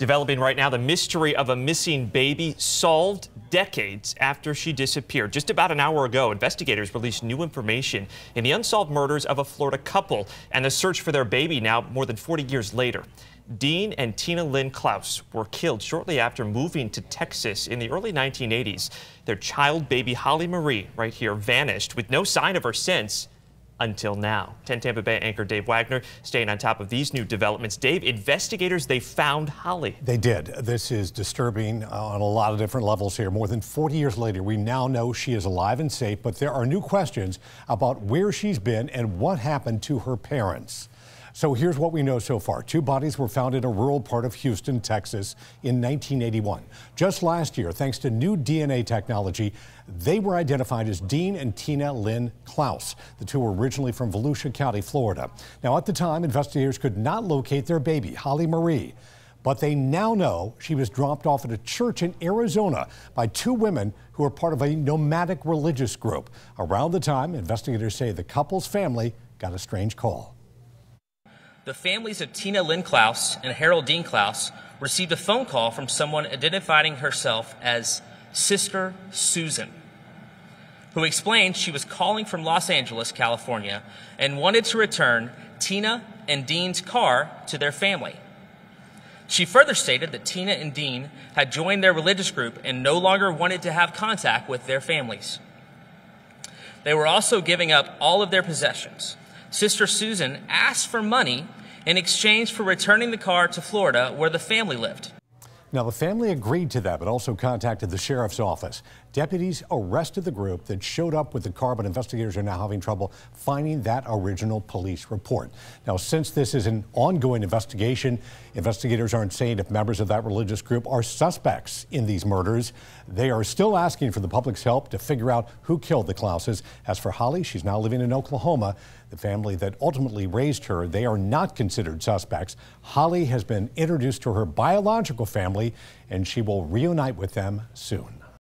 Developing right now, the mystery of a missing baby solved decades after she disappeared. Just about an hour ago, investigators released new information in the unsolved murders of a Florida couple and the search for their baby now more than 40 years later. Dean and Tina Linn Clouse were killed shortly after moving to Texas in the early 1980s. Their child baby, Holly Marie, right here, vanished with no sign of her since. Until now. 10 Tampa Bay anchor Dave Wagner staying on top of these new developments. Dave, investigators, they found Holly. They did. This is disturbing on a lot of different levels here. More than 40 years later, we now know she is alive and safe, but there are new questions about where she's been and what happened to her parents. So here's what we know so far. 2 bodies were found in a rural part of Houston, Texas in 1981. Just last year, thanks to new DNA technology, they were identified as Dean and Tina Linn Clouse. The 2 were originally from Volusia County, Florida. Now, at the time, investigators could not locate their baby, Holly Marie. But they now know she was dropped off at a church in Arizona by 2 women who are part of a nomadic religious group. Around the time, investigators say the couple's family got a strange call. The families of Tina Linn Clouse and Harold Dean Clouse received a phone call from someone identifying herself as Sister Susan, who explained she was calling from Los Angeles, California, and wanted to return Tina and Dean's car to their family. She further stated that Tina and Dean had joined their religious group and no longer wanted to have contact with their families. They were also giving up all of their possessions. Sister Susan asked for money in exchange for returning the car to Florida where the family lived. Now, the family agreed to that, but also contacted the sheriff's office. Deputies arrested the group that showed up with the car, but investigators are now having trouble finding that original police report. Now, since this is an ongoing investigation, investigators aren't saying if members of that religious group are suspects in these murders. They are still asking for the public's help to figure out who killed the Clouses. As for Holly, she's now living in Oklahoma. The family that ultimately raised her, they are not considered suspects. Holly has been introduced to her biological family, and she will reunite with them soon.